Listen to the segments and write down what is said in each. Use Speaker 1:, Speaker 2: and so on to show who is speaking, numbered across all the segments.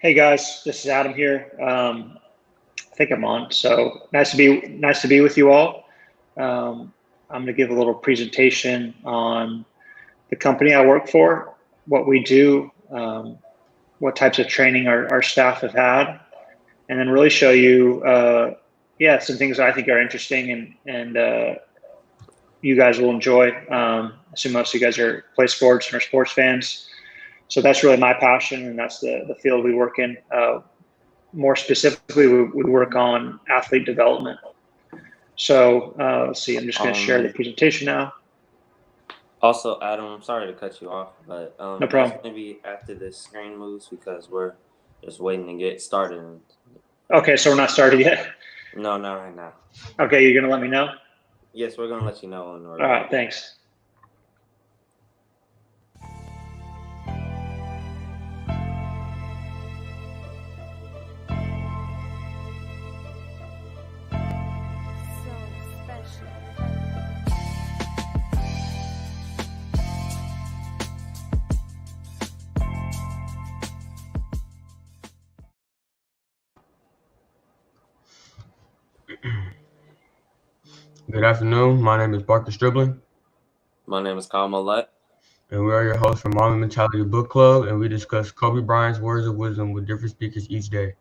Speaker 1: Hey guys, this is Adam here. I think I'm on. So nice to be with you all. I'm going to give a little presentation on the company I work for, what we do, what types of training our staff have had, and then really show you, some things that I think are interesting and you guys will enjoy. I assume most of you guys play sports and are sports fans. So that's really my passion, and that's the field we work in. More specifically, we work on athlete development. So let's see, I'm just going to share the
Speaker 2: Um,
Speaker 1: presentation now.
Speaker 2: Also, Adam, I'm sorry to cut you off, but
Speaker 1: No
Speaker 2: that's
Speaker 1: problem.
Speaker 2: maybe after the screen moves because we're just waiting to get started.
Speaker 1: Okay, so we're not started yet.
Speaker 2: No, not right now.
Speaker 1: Okay, you're going to let me know?
Speaker 2: Yes, we're gonna let you know when we're
Speaker 1: All right,
Speaker 2: ready.
Speaker 1: thanks.
Speaker 3: Good afternoon. My name is Barker Stribling,
Speaker 2: My name is Kyle Millette.
Speaker 3: and we are your hosts from Mamba Mentality Book Club, and we discuss Kobe Bryant's words of wisdom with different speakers each day.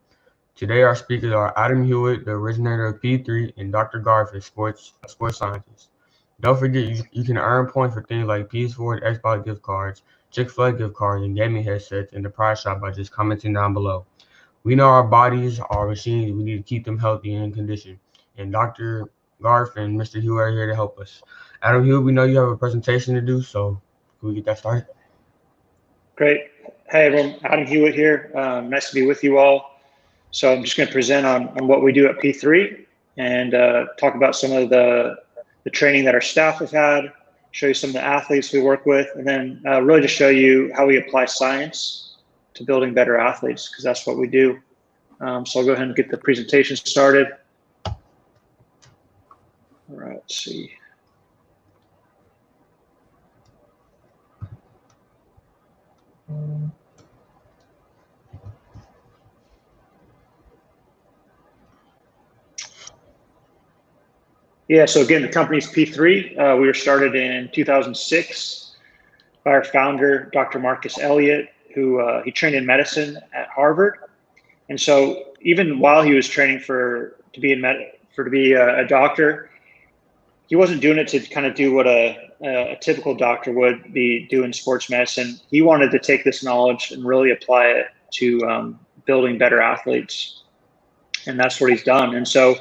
Speaker 3: Today, our speakers are Adam Hewitt, the originator of P3, and Dr. Garfield, sports scientist. Don't forget, you can earn points for things like PS4 and Xbox gift cards, Chick-fil-A gift cards, and gaming headsets in the prize shop by just commenting down below. We know our bodies are machines. We need to keep them healthy and in condition. And Dr. Garf and Mr. Hewitt are here to help us. Adam Hewitt, we know you have a presentation to do, so can we get that started?
Speaker 1: Great. Hey everyone, Adam Hewitt here. Nice to be with you all. So I'm just going to present on what we do at P3 and talk about some of the training that our staff have had, show you some of the athletes we work with, and then really just show you how we apply science to building better athletes, because that's what we do. So I'll go ahead and get the presentation started. All right, let's see. Yeah, so again, the company's P3. We were started in 2006 by our founder, Dr. Marcus Elliott, who he trained in medicine at Harvard. And so even while he was training to be a doctor, he wasn't doing it to kind of do what a typical doctor would be doing sports medicine. He wanted to take this knowledge and really apply it to building better athletes. And that's what he's done. And so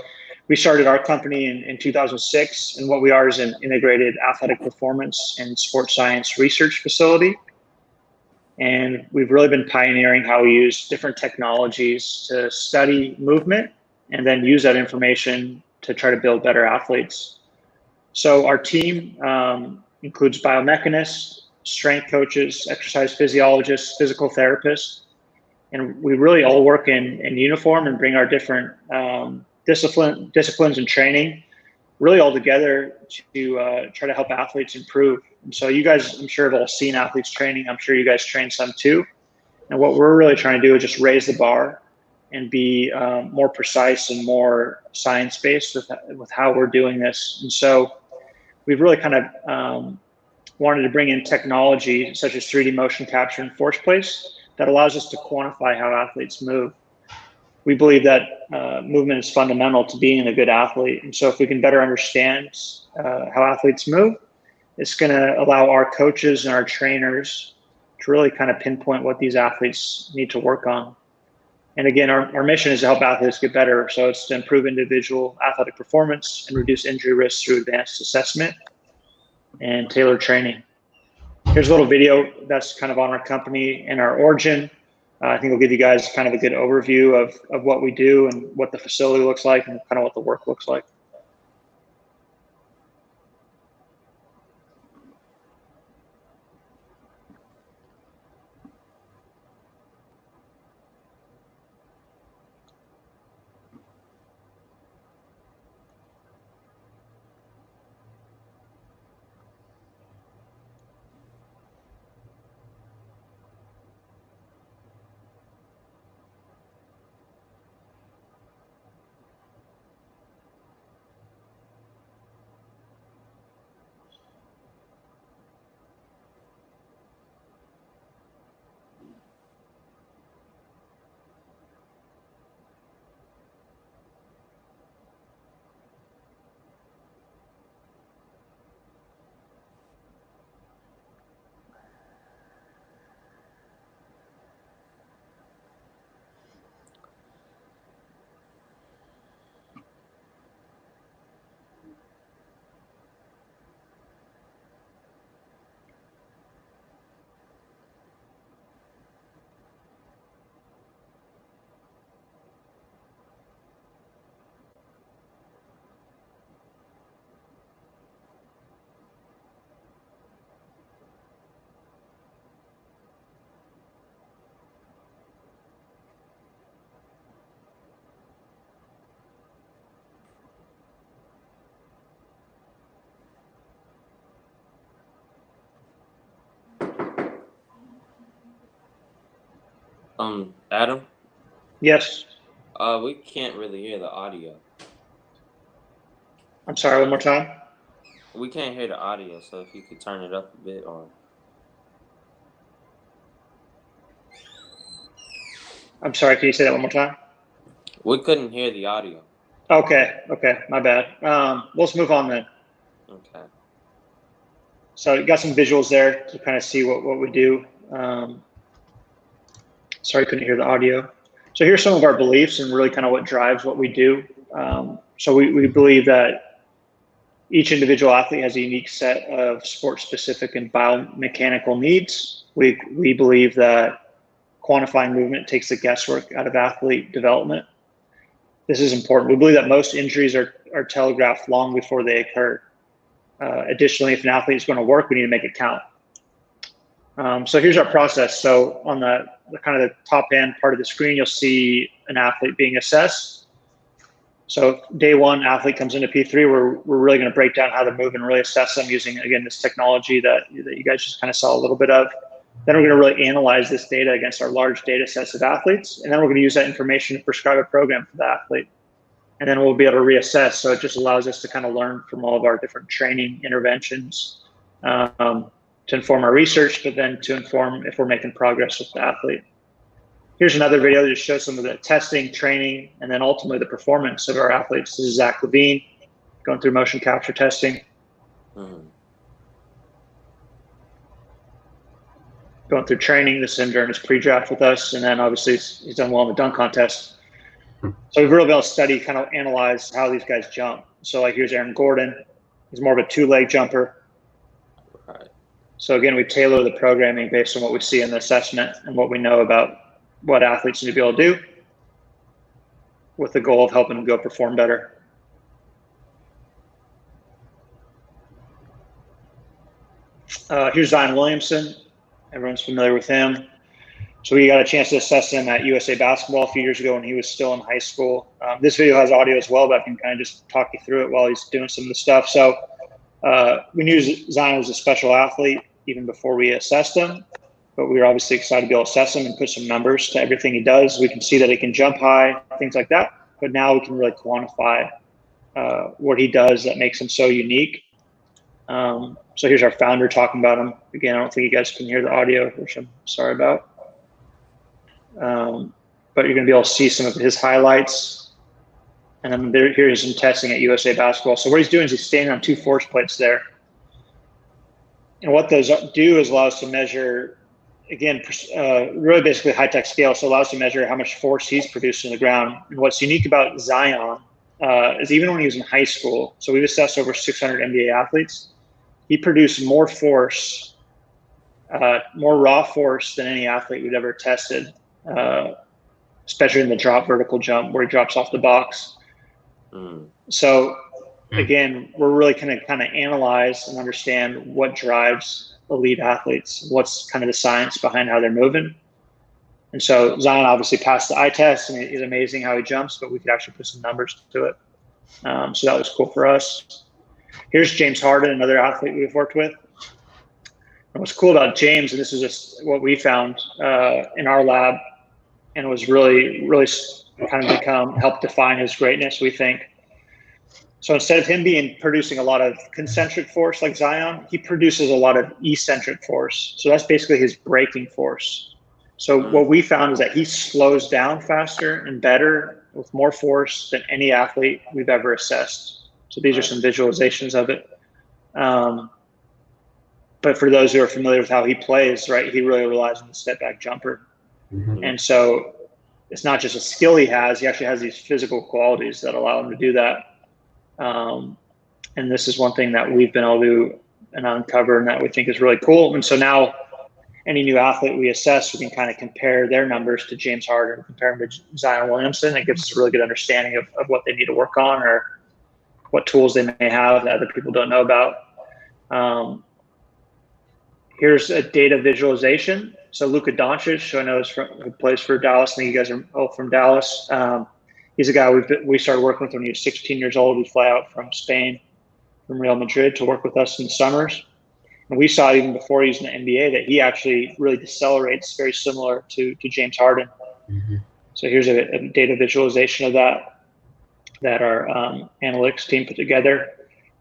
Speaker 1: we started our company in 2006, and what we are is an integrated athletic performance and sports science research facility. And we've really been pioneering how we use different technologies to study movement and then use that information to try to build better athletes. So our team includes biomechanists, strength coaches, exercise physiologists, physical therapists, and we really all work in uniform and bring our different disciplines and training really all together to try to help athletes improve. And so you guys, I'm sure, have all seen athletes training. I'm sure you guys train some too. And what we're really trying to do is just raise the bar and be more precise and more science-based with how we're doing this. And so we've really kind of wanted to bring in technology such as 3D motion capture and force plates that allows us to quantify how athletes move. We believe that movement is fundamental to being a good athlete. And so if we can better understand how athletes move, it's going to allow our coaches and our trainers to really kind of pinpoint what these athletes need to work on. And again, our mission is to help athletes get better. So it's to improve individual athletic performance and reduce injury risks through advanced assessment and tailored training. Here's a little video that's kind of on our company and our origin. I think it'll give you guys kind of a good overview of what we do and what the facility looks like and kind of what the work looks like.
Speaker 2: Adam,
Speaker 1: Yes.
Speaker 2: we can't really hear the audio.
Speaker 1: I'm sorry, one more time.
Speaker 2: We can't hear the audio, so if you could turn it up a bit, or
Speaker 1: I'm sorry, can you say that one more time?
Speaker 2: we couldn't hear the audio.
Speaker 1: Okay, my bad. Let's move on then.
Speaker 2: Okay.
Speaker 1: So you got some visuals there to kind of see what we do. Sorry, couldn't hear the audio. So here's some of our beliefs and really kind of what drives what we do. So we believe that each individual athlete has a unique set of sport-specific and biomechanical needs. We believe that quantifying movement takes the guesswork out of athlete development. This is important. We believe that most injuries are telegraphed long before they occur. Additionally, if an athlete is going to work, we need to make it count. So here's our process. So on the kind of the top end part of the screen, you'll see an athlete being assessed. So day one, athlete comes into P3. We're really going to break down how to move and really assess them using, again, this technology that you guys just kind of saw a little bit of. Then we're going to really analyze this data against our large data sets of athletes. And then we're going to use that information to prescribe a program for the athlete. And then we'll be able to reassess. So it just allows us to kind of learn from all of our different training interventions to inform our research, but then to inform if we're making progress with the athlete. Here's another video that just shows some of the testing, training, and then ultimately the performance of our athletes. This is Zach Levine going through motion capture testing. Going through training. This is him during his pre-draft with us. And then obviously he's done well in the dunk contest. So we've really been able to study, kind of analyze how these guys jump. So like here's Aaron Gordon. He's more of a two-leg jumper.
Speaker 2: Right.
Speaker 1: So again, we tailor the programming based on what we see in the assessment and what we know about what athletes need to be able to do with the goal of helping them go perform better. Here's Zion Williamson. Everyone's familiar with him. So we got a chance to assess him at USA Basketball a few years ago when he was still in high school. This video has audio as well, but I can kind of just talk you through it while he's doing some of the stuff. So we knew Zion was a special athlete even before we assessed him, but we were obviously excited to be able to assess him and put some numbers to everything he does. We can see that he can jump high, things like that, but now we can really quantify what he does that makes him so unique. So here's our founder talking about him. Again, I don't think you guys can hear the audio, which I'm sorry about. But you're going to be able to see some of his highlights. And then here's him testing at USA Basketball. So what he's doing is he's standing on two force plates there. And what those do is allow us to measure, again, really basically high-tech scale. So it allows us to measure how much force he's producing on the ground. And what's unique about Zion is even when he was in high school, so we've assessed over 600 NBA athletes, he produced more force, more raw force than any athlete we've ever tested, especially in the drop vertical jump where he drops off the box. So again, we're really going to kind of analyze and understand what drives elite athletes, what's kind of the science behind how they're moving. And so Zion obviously passed the eye test, and it's amazing how he jumps, but we could actually put some numbers to it. So that was cool for us. Here's James Harden, another athlete we've worked with. And what's cool about James, and this is just what we found in our lab, and it was really, really kind of helped define his greatness, we think. So instead of him producing a lot of concentric force like Zion, he produces a lot of eccentric force. So that's basically his braking force. So what we found is that he slows down faster and better with more force than any athlete we've ever assessed. So these are some visualizations of it. But for those who are familiar with how he plays, right, he really relies on the step back jumper. And so it's not just a skill he actually has these physical qualities that allow him to do that. And this is one thing that we've been able to uncover and that we think is really cool. And so now any new athlete we assess, we can kind of compare their numbers to James Harden, compare them to Zion Williamson. It gives us a really good understanding of what they need to work on or what tools they may have that other people don't know about. Here's a data visualization. So Luka Doncic, who I know who plays for Dallas. I think you guys are all from Dallas. He's a guy we started working with when he was 16 years old. He'd fly out from Spain, from Real Madrid, to work with us in the summers. And we saw even before he was in the NBA that he actually really decelerates, very similar to James Harden.
Speaker 3: Mm-hmm.
Speaker 1: So here's a data visualization of that our analytics team put together.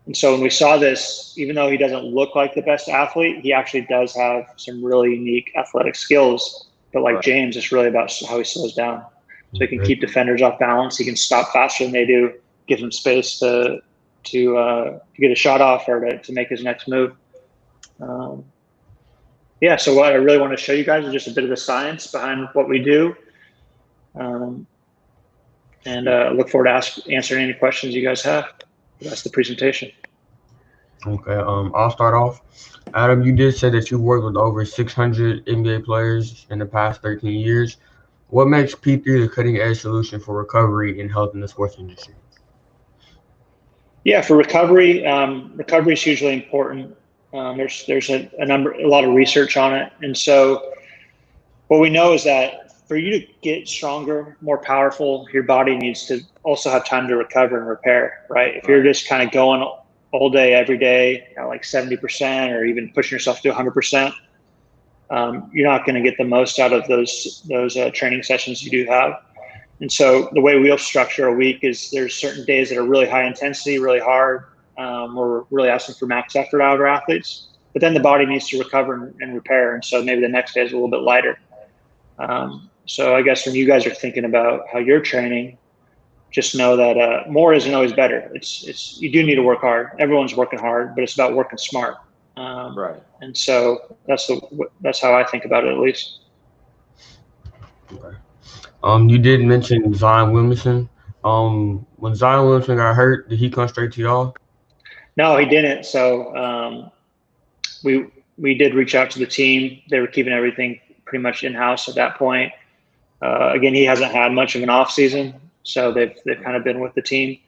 Speaker 1: And so when we saw this, even though he doesn't look like the best athlete, he actually does have some really unique athletic skills. But like James, it's really about how he slows down. So he can keep defenders off balance. He can stop faster than they do, give him space to get a shot off or to make his next move. So what I really want to show you guys is just a bit of the science behind what we do. And look forward to answering any questions you guys have. That's the presentation.
Speaker 3: Okay, I'll start off. Adam, you did say that you worked with over 600 NBA players in the past 13 years. What makes P3 the cutting-edge solution for recovery and health in the sports industry?
Speaker 1: Yeah, for recovery, recovery is hugely important. There's a lot of research on it, and so what we know is that for you to get stronger, more powerful, your body needs to also have time to recover and repair, right? If you're just kind of going all day, every day, like 70% or even pushing yourself to 100%, you're not going to get the most out of those training sessions you do have. And so the way we'll structure a week is there's certain days that are really high intensity, really hard. We're really asking for max effort out of our athletes, but then the body needs to recover and repair. And so maybe the next day is a little bit lighter. So I guess when you guys are thinking about how you're training, just know that more isn't always better. It's you do need to work hard. Everyone's working hard, but it's about working smart.
Speaker 2: Right.
Speaker 1: And so that's how I think about it, at least.
Speaker 3: Okay. You did mention Zion Williamson. When Zion Williamson got hurt, did he come straight to y'all?
Speaker 1: No, he didn't. So we did reach out to the team. They were keeping everything pretty much in-house at that point. Again, he hasn't had much of an off season, so they've kind of been with the team.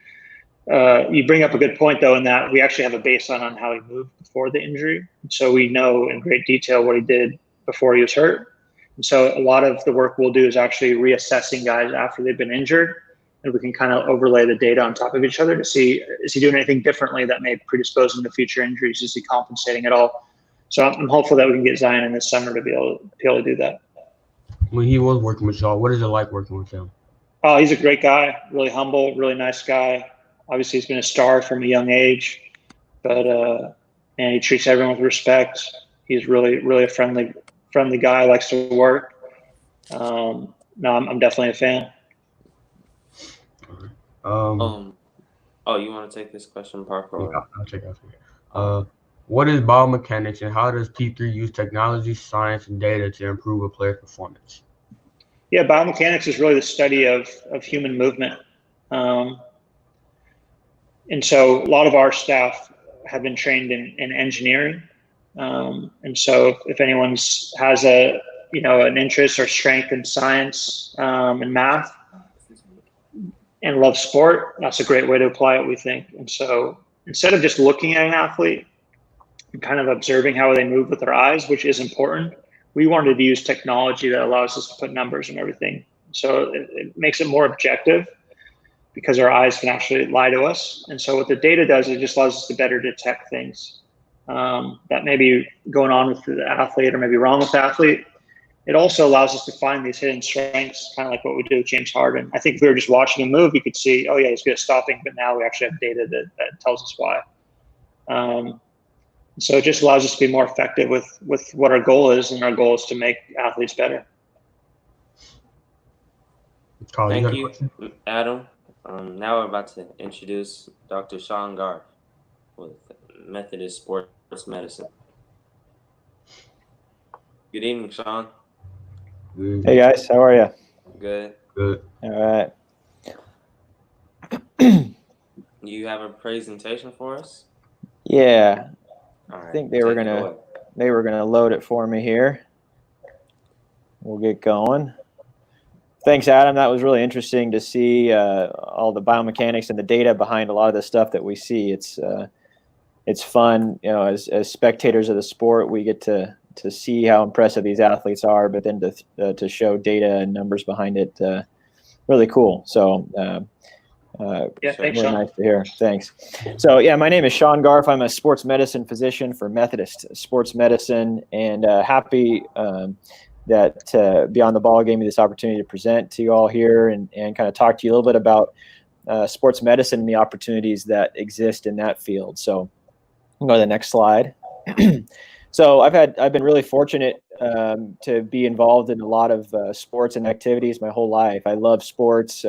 Speaker 1: You bring up a good point, though, in that we actually have a baseline on how he moved before the injury. So we know in great detail what he did before he was hurt. And so a lot of the work we'll do is actually reassessing guys after they've been injured, and we can kind of overlay the data on top of each other to see, is he doing anything differently that may predispose him to future injuries? Is he compensating at all? So I'm hopeful that we can get Zion in this summer to be able to do that.
Speaker 3: When he was working with y'all, what is it like working with him?
Speaker 1: Oh, he's a great guy, really humble, really nice guy. Obviously, he's been a star from a young age, but and he treats everyone with respect. He's really, really a friendly guy. Likes to work. No, I'm definitely a fan.
Speaker 2: You want to take this question, Parker?
Speaker 3: Yeah, I'll check out. What is biomechanics, and how does P3 use technology, science, and data to improve a player's performance?
Speaker 1: Yeah, biomechanics is really the study of human movement. And so a lot of our staff have been trained in engineering. And so if anyone has an interest or strength in science and math and loves sport, that's a great way to apply it, we think. And so instead of just looking at an athlete and kind of observing how they move with their eyes, which is important, we wanted to use technology that allows us to put numbers and everything. So it makes it more objective because our eyes can actually lie to us. And so what the data does, it just allows us to better detect things that may be going on with the athlete or maybe wrong with the athlete. It also allows us to find these hidden strengths, kind of like what we do with James Harden. I think if we were just watching him move, we could see, oh yeah, he's good at stopping, but now we actually have data that tells us why. So it just allows us to be more effective with what our goal is, and our goal is to make athletes better.
Speaker 2: Thank you, Adam. Now we're about to introduce Dr. Sean Garth with Methodist Sports Medicine. Good evening, Sean.
Speaker 4: Hey guys, how are you?
Speaker 2: Good.
Speaker 3: Good.
Speaker 4: All
Speaker 2: right. You have a presentation for us?
Speaker 4: Yeah.
Speaker 2: All right.
Speaker 4: I think they were gonna load it for me here. We'll get going. Thanks, Adam. That was really interesting to see all the biomechanics and the data behind a lot of the stuff that we see. It's fun, as spectators of the sport, we get to see how impressive these athletes are, but then to show data and numbers behind it, really cool. So
Speaker 1: Yeah, thanks,
Speaker 4: really
Speaker 1: Sean.
Speaker 4: nice to hear. Thanks. So yeah, my name is Sean Garf. I'm a sports medicine physician for Methodist Sports Medicine, and happy that Beyond the Ball gave me this opportunity to present to you all here and kind of talk to you a little bit about sports medicine and the opportunities that exist in that field. So I'll go to the next slide. So I've been really fortunate to be involved in a lot of sports and activities my whole life. I love sports.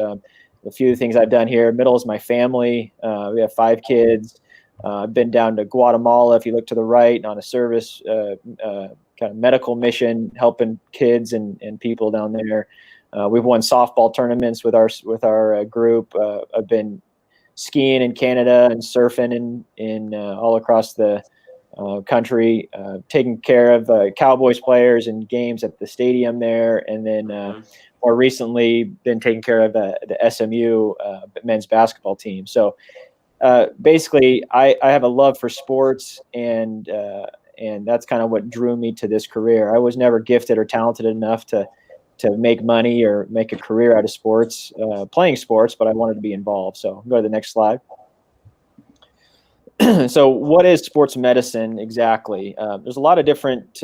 Speaker 4: A few things I've done here. Middle is my family. We have 5 kids. I've been down to Guatemala, if you look to the right, on a service kind of medical mission, helping kids and people down there. We've won softball tournaments with our group. I've been skiing in Canada and surfing in all across the country, taking care of Cowboys players and games at the stadium there, and then more recently been taking care of the SMU men's basketball team. So basically, I have a love for sports, and that's kind of what drew me to this career. I was never gifted or talented enough to make money or make a career out of sports, playing sports, but I wanted to be involved. So go to the next slide. So what is sports medicine exactly? There's a lot of different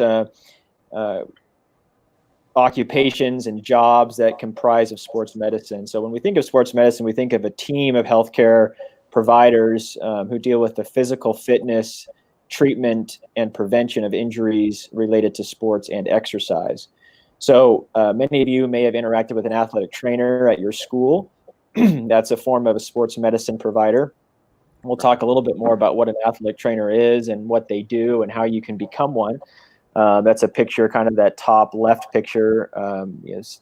Speaker 4: occupations and jobs that comprise of sports medicine. So when we think of sports medicine, we think of a team of healthcare providers who deal with the physical fitness, treatment, and prevention of injuries related to sports and exercise. So many of you may have interacted with an athletic trainer at your school. That's a form of a sports medicine provider. We'll talk a little bit more about what an athletic trainer is and what they do and how you can become one. That's a picture, kind of that top left picture,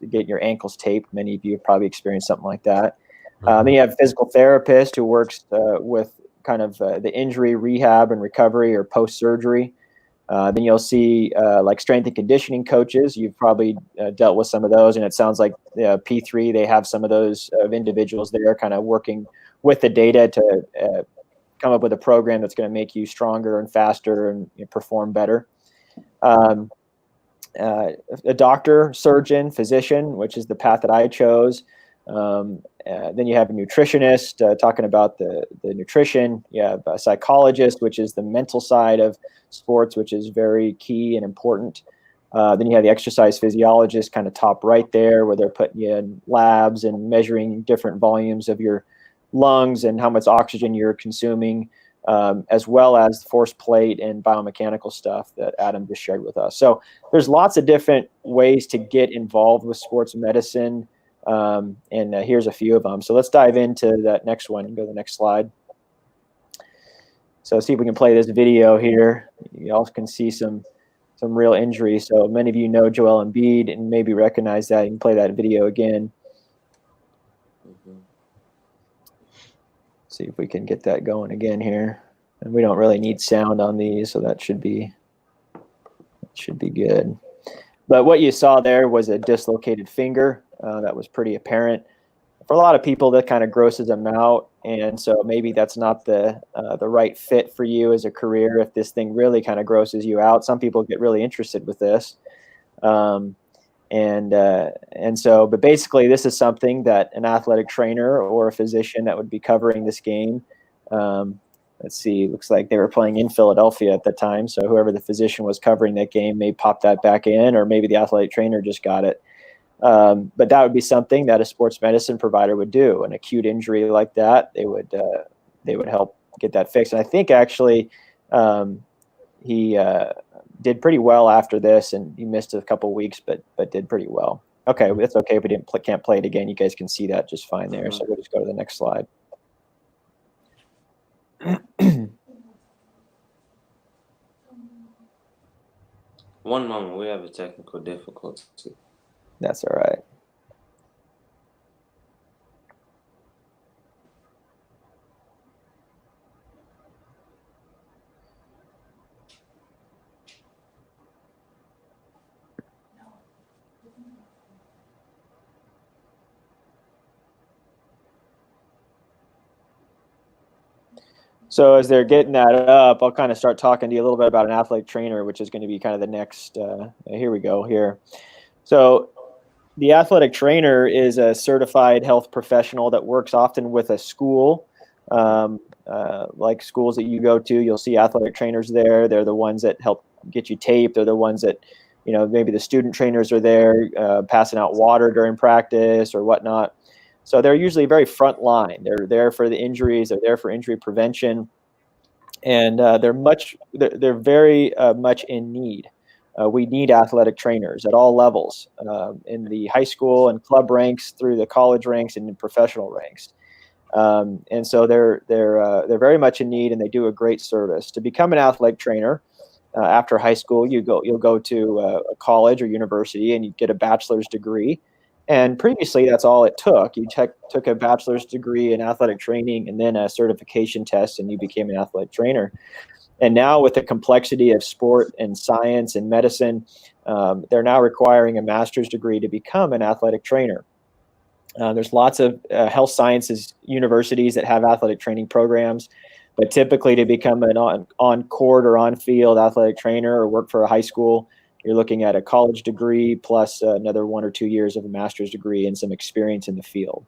Speaker 4: getting your ankles taped. Many of you have probably experienced something like that. Then you have a physical therapist who works with kind of the injury rehab and recovery or post-surgery. Then you'll see like strength and conditioning coaches. You've probably dealt with some of those, and it sounds like P3, they have some of those individuals there kind of working with the data to come up with a program that's going to make you stronger and faster and perform better. A doctor, surgeon, physician, which is the path that I chose. Then you have a nutritionist talking about the nutrition. You have a psychologist, which is the mental side of sports, which is very key and important. Then you have the exercise physiologist, kind of top right there, where they're putting you in labs and measuring different volumes of your lungs and how much oxygen you're consuming, as well as force plate and biomechanical stuff that Adam just shared with us. So there's lots of different ways to get involved with sports medicine. And here's a few of them. So let's dive into that next one. Go to the next slide. So see if we can play this video here. You all can see some real injuries. So many of you know Joel Embiid and maybe recognize that. You can play that video again. See if we can get that going again here. And we don't really need sound on these, so that should be good. But what you saw there was a dislocated finger. That was pretty apparent. For a lot of people, that kind of grosses them out, and so maybe that's not the right fit for you as a career if this thing really kind of grosses you out. Some people get really interested with this. But basically, this is something that an athletic trainer or a physician that would be covering this game. Let's see, looks like they were playing in Philadelphia at the time. So whoever the physician was covering that game may pop that back in, or maybe the athletic trainer just got it. But that would be something that a sports medicine provider would do. An acute injury like that, they would help get that fixed. And I think actually he did pretty well after this, and he missed a couple weeks, but did pretty well. Okay, it's okay if we can't play it again. You guys can see that just fine there. So we'll just go to the next slide.
Speaker 2: One moment, we have a technical difficulty.
Speaker 4: That's all right. So as they're getting that up, I'll kind of start talking to you a little bit about an athletic trainer, which is going to be kind of the next, here we go here. So the athletic trainer is a certified health professional that works often with a school, like schools that you go to. You'll see athletic trainers there. They're the ones that help get you tape. They're the ones that, maybe the student trainers are there passing out water during practice or whatnot. So they're usually very front line. They're there for the injuries. They're there for injury prevention, and they're very much in need. We need athletic trainers at all levels, in the high school and club ranks, through the college ranks, and in professional ranks. And so they're very much in need, and they do a great service. To become an athletic trainer after high school, you'll go to a college or university, and you get a bachelor's degree. And previously, that's all it took. You took a bachelor's degree in athletic training and then a certification test, and you became an athletic trainer. And now, with the complexity of sport and science and medicine, they're now requiring a master's degree to become an athletic trainer. There's lots of health sciences universities that have athletic training programs, but typically to become an on-court or on-field athletic trainer or work for a high school, you're looking at a college degree plus another 1 or 2 years of a master's degree and some experience in the field.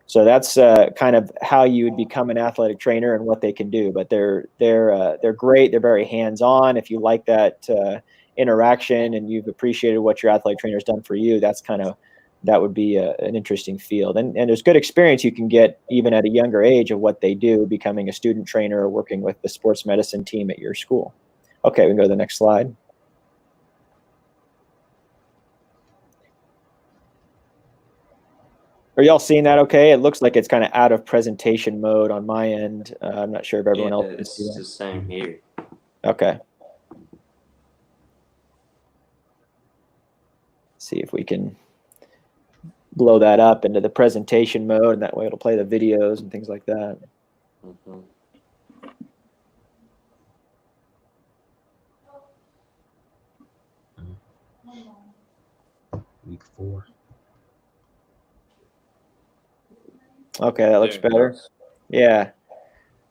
Speaker 4: So that's kind of how you would become an athletic trainer and what they can do. But they're great. They're very hands-on. If you like that interaction and you've appreciated what your athletic trainer has done for you, that would be an interesting field. And there's good experience you can get even at a younger age of what they do, becoming a student trainer or working with the sports medicine team at your school. Okay, we can go to the next slide. Are y'all seeing that okay? It looks like it's kind of out of presentation mode on my end. I'm not sure if everyone else can see that.
Speaker 2: It's the same here.
Speaker 4: Okay. See if we can blow that up into the presentation mode, and that way it'll play the videos and things like that.
Speaker 2: Mm-hmm.
Speaker 3: Week 4.
Speaker 4: Okay, that looks better. Yeah.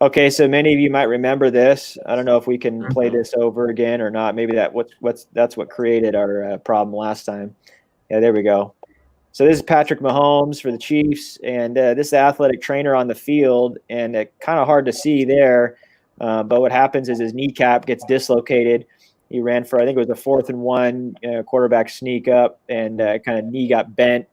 Speaker 4: Okay, so many of you might remember this. I don't know if we can play this over again or not. Maybe that's what created our problem last time. Yeah, there we go. So this is Patrick Mahomes for the Chiefs, and this is the athletic trainer on the field, and kind of hard to see there, but what happens is his kneecap gets dislocated. He ran for, I think it was a 4th and 1 quarterback sneak up, and kind of knee got bent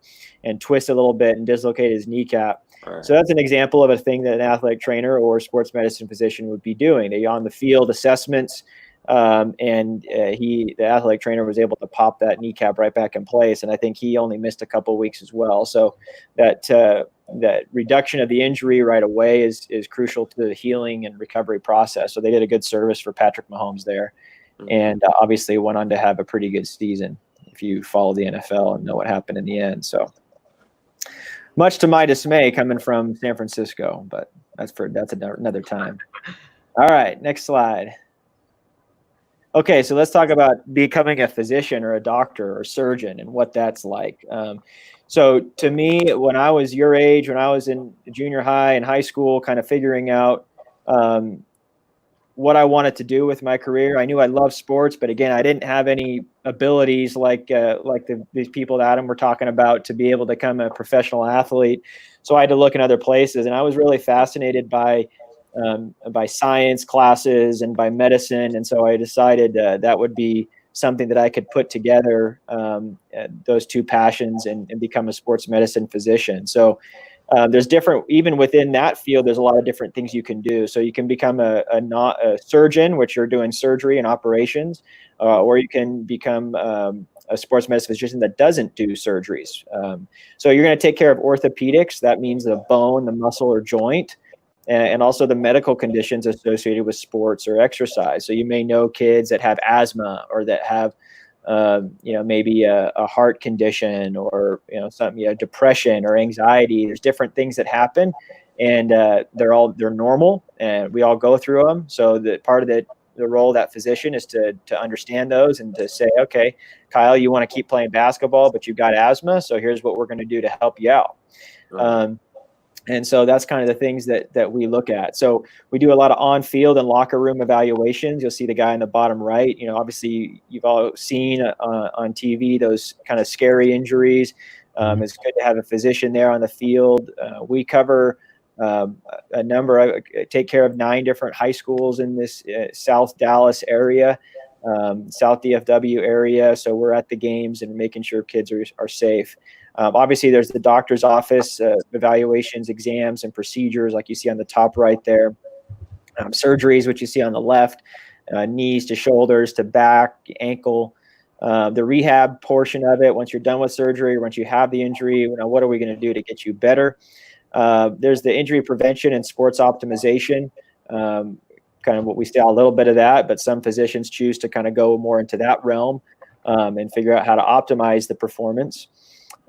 Speaker 4: and twisted a little bit and dislocated his kneecap. Right. So that's an example of a thing that an athletic trainer or sports medicine physician would be doing. They on the field assessments, and the athletic trainer was able to pop that kneecap right back in place. And I think he only missed a couple of weeks as well. So that reduction of the injury right away is crucial to the healing and recovery process. So they did a good service for Patrick Mahomes there, and obviously went on to have a pretty good season if you follow the NFL and know what happened in the end. So much to my dismay coming from San Francisco, but that's another time. All right, next slide. Okay, so let's talk about becoming a physician or a doctor or surgeon and what that's like. So to me, when I was your age, when I was in junior high and high school, kind of figuring out what I wanted to do with my career, I knew I loved sports, but again, I didn't have any abilities like these people that Adam were talking about to be able to become a professional athlete. So I had to look in other places, and I was really fascinated by science classes and by medicine. And so I decided that would be something that I could put together, those two passions, and become a sports medicine physician. So there's different, even within that field, there's a lot of different things you can do. So you can become a surgeon, which you're doing surgery and operations, or you can become a sports medicine physician that doesn't do surgeries. So you're going to take care of orthopedics. That means the bone, the muscle, or joint, and also the medical conditions associated with sports or exercise. So you may know kids that have asthma or that have, maybe a heart condition or, something, depression or anxiety. There's different things that happen, and they're normal, and we all go through them. So the part of the role of that physician is to understand those and to say, okay, Kyle, you want to keep playing basketball, but you've got asthma. So here's what we're going to do to help you out. Right. And so that's kind of the things that we look at. So we do a lot of on-field and locker room evaluations. You'll see the guy in the bottom right. Obviously you've all seen on TV those kind of scary injuries. It's good to have a physician there on the field. We cover take care of 9 different high schools in this South Dallas area, South DFW area. So we're at the games and making sure kids are safe. Obviously, there's the doctor's office, evaluations, exams, and procedures like you see on the top right there. Surgeries, which you see on the left, knees to shoulders to back, ankle. The rehab portion of it, once you're done with surgery, or once you have the injury, what are we going to do to get you better? There's the injury prevention and sports optimization, kind of what we see a little bit of that, but some physicians choose to kind of go more into that realm and figure out how to optimize the performance.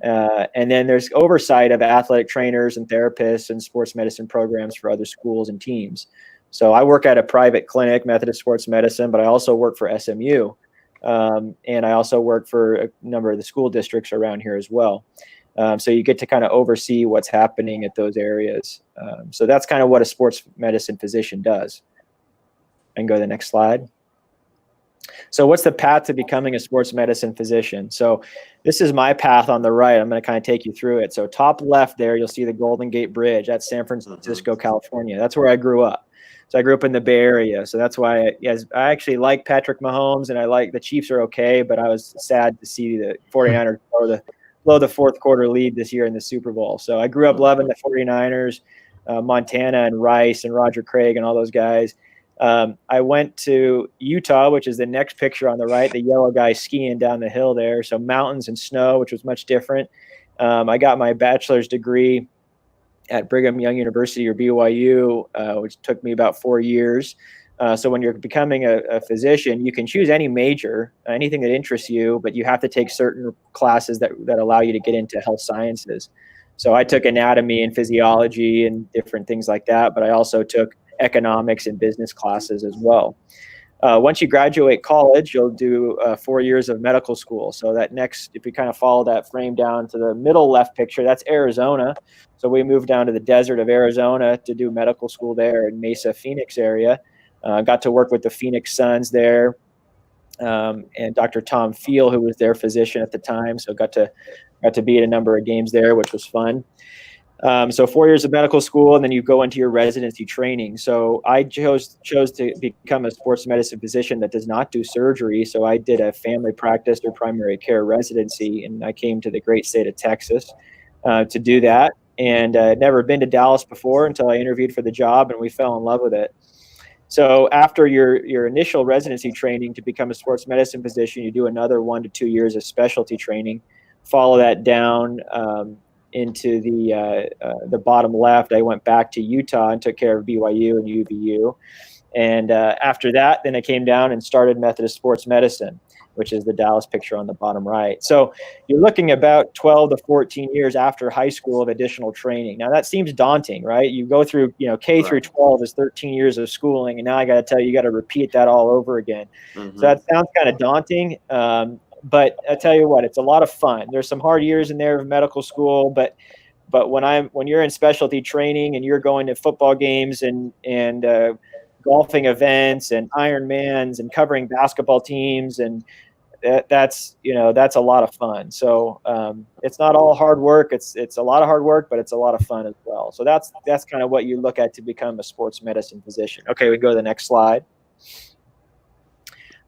Speaker 4: And then there's oversight of athletic trainers and therapists and sports medicine programs for other schools and teams. So I work at a private clinic, Methodist Sports Medicine, but I also work for SMU. And I also work for a number of the school districts around here as well. So you get to kind of oversee what's happening at those areas. So that's kind of what a sports medicine physician does. And go to the next slide. So what's the path to becoming a sports medicine physician? So this is my path on the right. I'm going to kind of take you through it. So top left there, you'll see the Golden Gate Bridge. That's San Francisco, California. That's where I grew up. So I grew up in the Bay Area. So that's why I actually like Patrick Mahomes, and I like the Chiefs are okay, but I was sad to see the 49ers blow the fourth quarter lead this year in the Super Bowl. So I grew up loving the 49ers, Montana and Rice and Roger Craig and all those guys. I went to Utah, which is the next picture on the right, the yellow guy skiing down the hill there. So mountains and snow, which was much different. I got my bachelor's degree at Brigham Young University, or BYU, which took me about 4 years. So when you're becoming a physician, you can choose any major, anything that interests you, but you have to take certain classes that allow you to get into health sciences. So I took anatomy and physiology and different things like that, but I also took economics and business classes as well. Once you graduate college, you'll do 4 years of medical school. So that next, if you kind of follow that frame down to the middle left picture, that's Arizona. So we moved down to the desert of Arizona to do medical school there in Mesa, Phoenix area. Got to work with the Phoenix Suns there, and Dr. Tom Field, who was their physician at the time. So got to be at a number of games there, which was fun. So 4 years of medical school, and then you go into your residency training. So I chose to become a sports medicine physician that does not do surgery. So I did a family practice or primary care residency, and I came to the great state of Texas to do that. And I'd never been to Dallas before until I interviewed for the job, and we fell in love with it. So after your initial residency training to become a sports medicine physician, you do another 1 to 2 years of specialty training. Follow that down into the bottom left. I went back to Utah and took care of BYU and UVU. And after that, then I came down and started Methodist Sports Medicine, which is the Dallas picture on the bottom right. So you're looking about 12 to 14 years after high school of additional training. Now that seems daunting, right? You go through, K through 12 is 13 years of schooling, and now I got to tell you, you got to repeat that all over again. So that sounds kind of daunting. But I tell you what, it's a lot of fun. There's some hard years in there of medical school, but when you're in specialty training and you're going to football games and golfing events and Ironmans and covering basketball teams, and that's a lot of fun. So it's not all hard work. It's a lot of hard work, but it's a lot of fun as well. So that's kind of what you look at to become a sports medicine physician. Okay, we go to the next slide.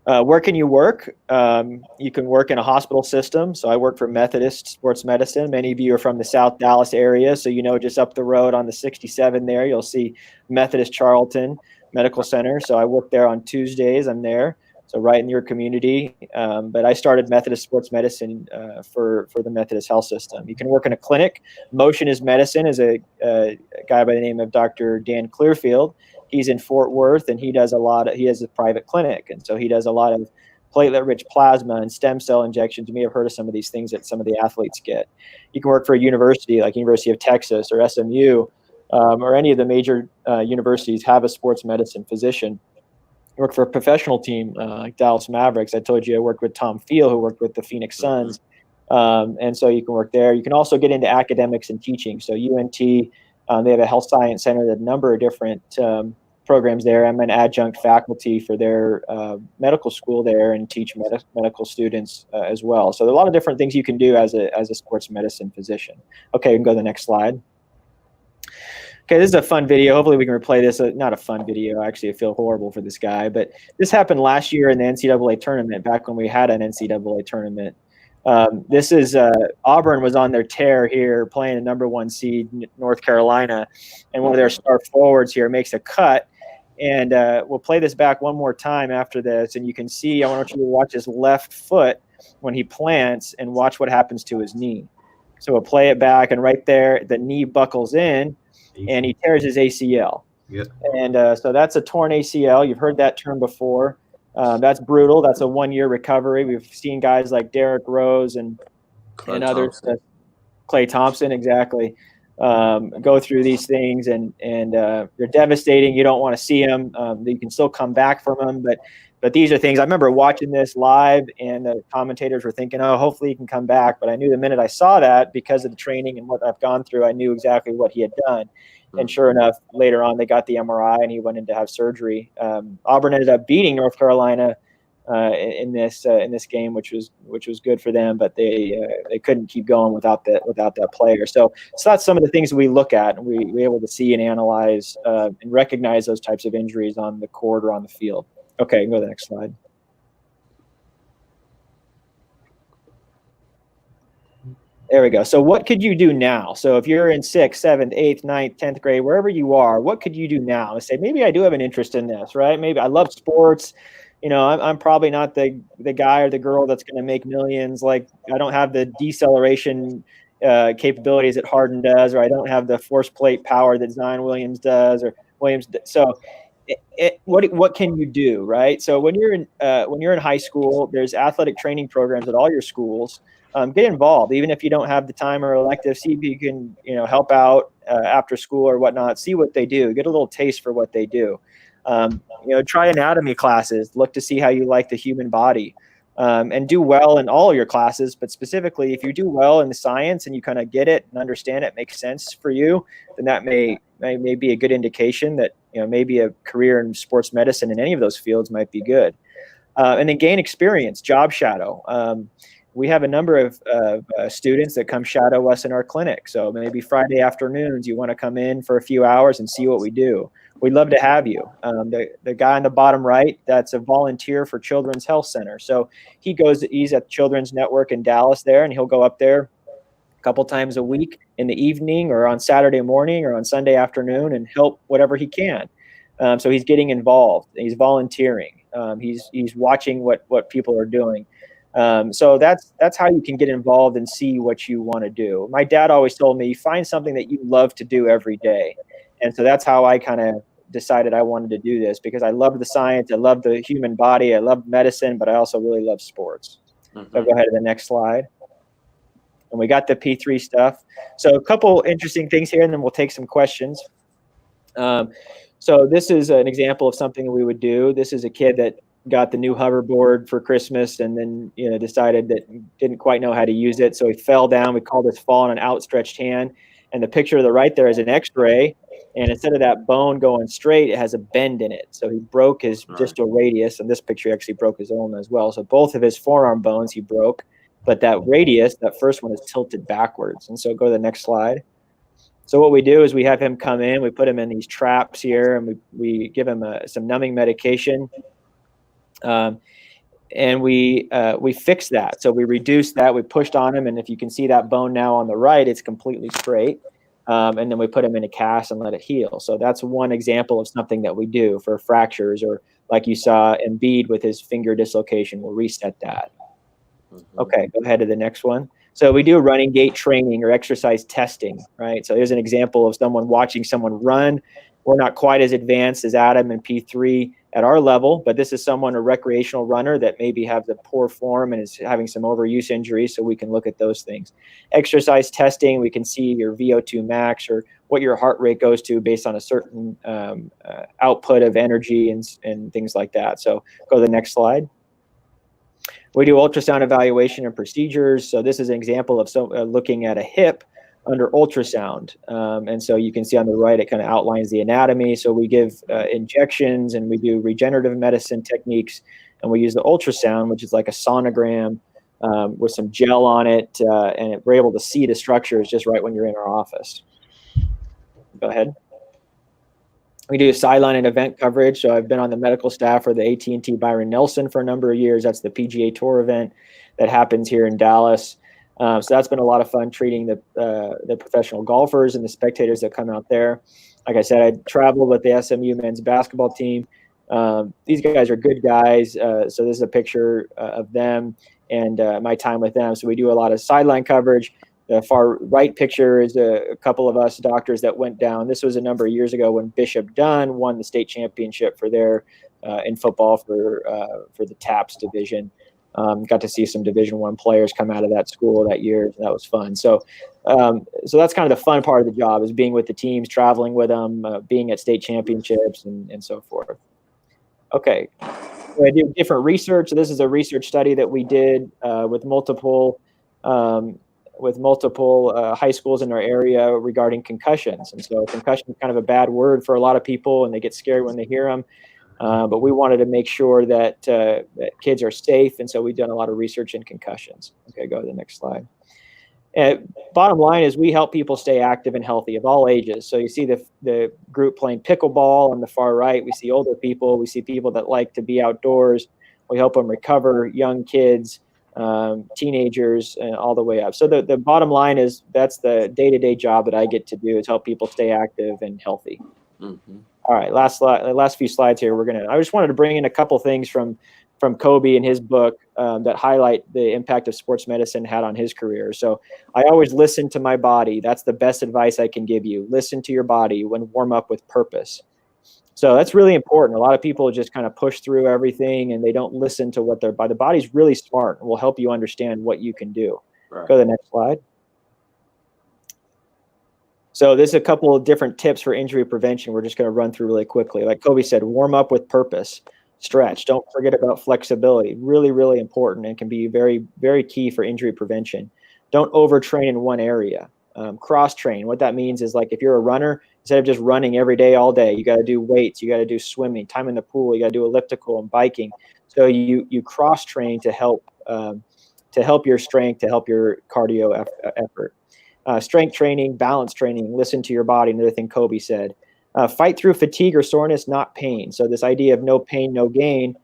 Speaker 4: Where can you work? You can work in a hospital system. So I work for Methodist Sports Medicine. Many of you are from the South Dallas area. So, just up the road on the 67 there, you'll see Methodist Charlton Medical Center. So I work there on Tuesdays. I'm there. So right in your community. But I started Methodist Sports Medicine for the Methodist Health System. You can work in a clinic. Motion is Medicine is a guy by the name of Dr. Dan Clearfield. He's in Fort Worth, and he has a private clinic. And so he does a lot of platelet-rich plasma and stem cell injections. You may have heard of some of these things that some of the athletes get. You can work for a university like University of Texas or SMU, or any of the major universities have a sports medicine physician. You work for a professional team like Dallas Mavericks. I told you I worked with Tom Field, who worked with the Phoenix Suns. And so you can work there. You can also get into academics and teaching. So UNT, They have a health science center, a number of different programs there. I'm an adjunct faculty for their medical school there and teach medical students as well. So there are a lot of different things you can do as a sports medicine physician. Okay, we can go to the next slide. Okay, this is a fun video. Hopefully we can replay this. Not a fun video. Actually, I feel horrible for this guy. But this happened last year in the NCAA tournament, back when we had an NCAA tournament. This is Auburn was on their tear here, playing a #1 seed, North Carolina. And one of their star forwards here makes a cut. And we'll play this back one more time after this. And you can see, I want you to watch his left foot when he plants and watch what happens to his knee. So we'll play it back. And right there, the knee buckles in. And he tears his ACL. Yep. And so that's a torn ACL. You've heard that term before. That's brutal. That's a 1-year recovery. We've seen guys like Derrick Rose and others, Klay Thompson, exactly, go through these things, and they're devastating. You don't want to see them. You can still come back from them, but these are things. I remember watching this live, and the commentators were thinking, "Oh, hopefully he can come back." But I knew the minute I saw that, because of the training and what I've gone through, I knew exactly what he had done. And sure enough, later on, they got the MRI, and he went in to have surgery. Auburn ended up beating North Carolina in this game, which was good for them. But they couldn't keep going without that player. So that's some of the things we look at, and we're able to see and analyze and recognize those types of injuries on the court or on the field. Okay, go to the next slide. There we go. So what could you do now? So if you're in 6th, 7th, 8th, 9th, 10th grade, wherever you are, what could you do now? And say, maybe I do have an interest in this, right? Maybe I love sports. You know, I'm probably not the guy or the girl that's going to make millions. Like, I don't have the deceleration capabilities that Harden does, or I don't have the force plate power that Zion Williams does, or Williams. So what can you do, right? So when you're in high school, there's athletic training programs at all your schools. Get involved, even if you don't have the time or elective. See if you can, help out after school or whatnot. See what they do. Get a little taste for what they do. Try anatomy classes. Look to see how you like the human body, and do well in all of your classes. But specifically, if you do well in the science and you kind of get it and understand it, makes sense for you, then that may be a good indication that maybe a career in sports medicine in any of those fields might be good. And then gain experience, job shadow. We have a number of students that come shadow us in our clinic. So maybe Friday afternoons, you want to come in for a few hours and see what we do. We'd love to have you. The guy on the bottom right, that's a volunteer for Children's Health Center. So he's at Children's Network in Dallas there, and he'll go up there a couple times a week in the evening or on Saturday morning or on Sunday afternoon and help whatever he can. So he's getting involved. He's volunteering. He's watching what people are doing. So that's how you can get involved and see what you want to do. My dad always told me, find something that you love to do every day. And so that's how I kind of decided I wanted to do this, because I love the science, I love the human body, I love medicine, but I also really love sports. So go ahead to the next slide. And we got the P3 stuff. So a couple interesting things here, and then we'll take some questions. So this is an example of something we would do. This is a kid that got the new hoverboard for Christmas, and then decided that didn't quite know how to use it, so he fell down. We call this fall on an outstretched hand. And the picture to the right there is an X-ray, and instead of that bone going straight, it has a bend in it. So he broke his distal radius, and this picture actually broke his ulna as well. So both of his forearm bones he broke, but that radius, that first one, is tilted backwards. And so go to the next slide. So what we do is we have him come in, we put him in these traps here, and we give him some numbing medication. And we fix that. So we reduce that, we pushed on him, and if you can see that bone now on the right, it's completely straight. And then we put him in a cast and let it heal. So that's one example of something that we do for fractures, or like you saw Embiid with his finger dislocation, we'll reset that. Okay, go ahead to the next one. So we do running gait training or exercise testing, right? So here's an example of someone watching someone run. We're not quite as advanced as Adam and P3 at our level, but this is someone, a recreational runner that maybe have the poor form and is having some overuse injuries, so we can look at those things. Exercise testing, we can see your VO2 max or what your heart rate goes to based on a certain output of energy and things like that. So go to the next slide. We do ultrasound evaluation and procedures. So this is an example of looking at a hip under ultrasound. And so you can see on the right, it kind of outlines the anatomy. So we give injections, and we do regenerative medicine techniques, and we use the ultrasound, which is like a sonogram with some gel on it, and we're able to see the structures just right when you're in our office. Go ahead. We do sideline and event coverage. So I've been on the medical staff for the AT&T Byron Nelson for a number of years. That's the PGA Tour event that happens here in Dallas. So that's been a lot of fun, treating the professional golfers and the spectators that come out there. Like I said, I traveled with the SMU men's basketball team. These guys are good guys. So this is a picture of them and my time with them. So we do a lot of sideline coverage. The far right picture is a couple of us doctors that went down. This was a number of years ago when Bishop Dunn won the state championship for their in football for the TAPS division. Got to see some Division I players come out of that school that year. That was fun. So that's kind of the fun part of the job, is being with the teams, traveling with them, being at state championships, and so forth. Okay. So I do different research. So this is a research study that we did with multiple high schools in our area regarding concussions. And so concussion is kind of a bad word for a lot of people, and they get scared when they hear them. But we wanted to make sure that kids are safe, and so we've done a lot of research in concussions. Okay, go to the next slide. Bottom line is we help people stay active and healthy of all ages. So you see the group playing pickleball on the far right. We see older people. We see people that like to be outdoors. We help them recover, young kids, teenagers, and all the way up. So the bottom line is that's the day-to-day job that I get to do, is help people stay active and healthy. Mm-hmm. All right, last few slides here. I just wanted to bring in a couple things from Kobe and his book that highlight the impact of sports medicine had on his career. So I always listen to my body. That's the best advice I can give you. Listen to your body when warm up with purpose. So that's really important. A lot of people just kind of push through everything, and they don't listen to what their body. The body's really smart and will help you understand what you can do. Right. Go to the next slide. So this is a couple of different tips for injury prevention. We're just going to run through really quickly. Like Kobe said, warm up with purpose. Stretch. Don't forget about flexibility. Really, really important, and can be very, very key for injury prevention. Don't overtrain in one area. Cross train. What that means is, like, if you're a runner, instead of just running every day, all day, you got to do weights, you got to do swimming, time in the pool, you got to do elliptical and biking. So you cross train to help your strength, to help your cardio effort. Strength training, balance training, listen to your body. Another thing Kobe said. Fight through fatigue or soreness, not pain. So this idea of no pain, no gain,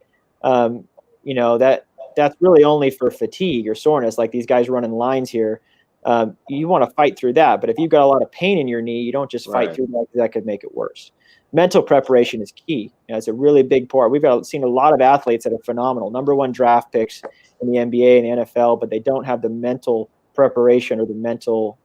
Speaker 4: that's really only for fatigue or soreness. Like these guys running lines here, you want to fight through that. But if you've got a lot of pain in your knee, you don't just fight through that, because that could make it worse. Mental preparation is key. It's a really big part. We've seen a lot of athletes that are phenomenal, #1 draft picks in the NBA and the NFL, but they don't have the mental preparation or the mental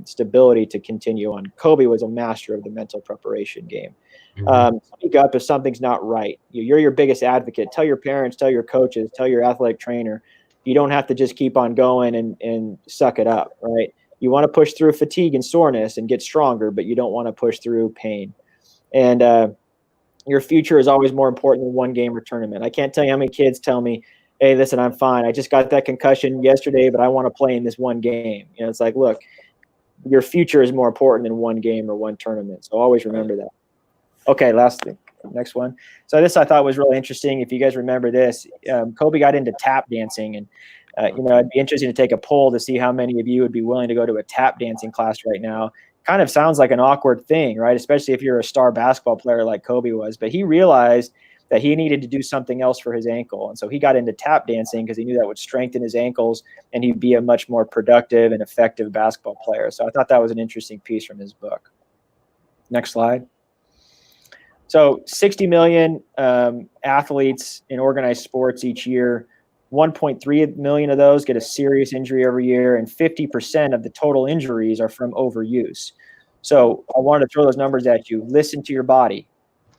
Speaker 4: stability to continue on. Kobe was a master of the mental preparation game. Speak up if something's not right. You're your biggest advocate. Tell your parents, tell your coaches, tell your athletic trainer. You don't have to just keep on going and suck it up, right? You want to push through fatigue and soreness and get stronger, but you don't want to push through pain. And your future is always more important than one game or tournament. I can't tell you how many kids tell me, hey, listen, I'm fine. I just got that concussion yesterday, but I want to play in this one game. It's like, look, your future is more important than one game or one tournament. So always remember that. Okay, next one. So this I thought was really interesting. If you guys remember this, Kobe got into tap dancing, and it'd be interesting to take a poll to see how many of you would be willing to go to a tap dancing class right now. Kind of sounds like an awkward thing, right? Especially if you're a star basketball player like Kobe was. But he realized that he needed to do something else for his ankle. And so he got into tap dancing because he knew that would strengthen his ankles and he'd be a much more productive and effective basketball player. So I thought that was an interesting piece from his book. Next slide. So 60 million athletes in organized sports each year. 1.3 million of those get a serious injury every year, and 50% of the total injuries are from overuse. So I wanted to throw those numbers at you. Listen to your body.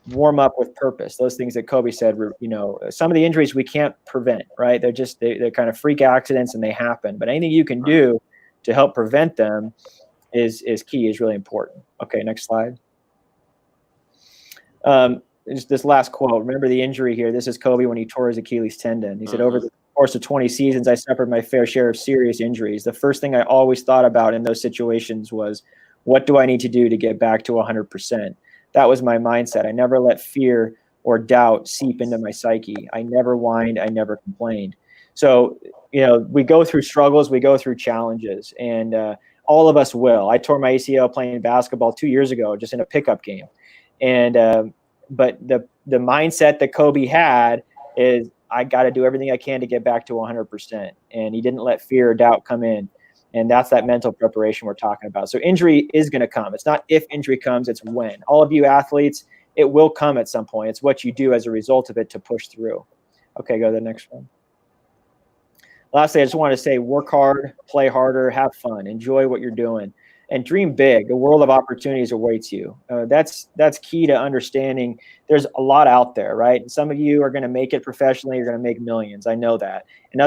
Speaker 4: Warm up with purpose. Those things that Kobe said, some of the injuries we can't prevent, right? They're kind of freak accidents and they happen. But anything you can do to help prevent them is key, is really important. Okay, next slide. Just this last quote. Remember the injury here. This is Kobe when he tore his Achilles tendon. He said, over course of 20 seasons, I suffered my fair share of serious injuries. The first thing I always thought about in those situations was, what do I need to do to get back to 100%? That was my mindset. I never let fear or doubt seep into my psyche. I never whined. I never complained. So, we go through struggles, we go through challenges, and all of us will. I tore my ACL playing basketball 2 years ago, just in a pickup game. And but the mindset that Kobe had is, I got to do everything I can to get back to 100%. And he didn't let fear or doubt come in. And that's that mental preparation we're talking about. So injury is going to come. It's not if injury comes, it's when. All of you athletes, it will come at some point. It's what you do as a result of it to push through. Okay, go to the next one. Lastly, I just want to say, work hard, play harder, have fun, enjoy what you're doing, and dream big. A world of opportunities awaits you. That's key to understanding. There's a lot out there, right? And some of you are going to make it professionally. You're going to make millions. I know that. And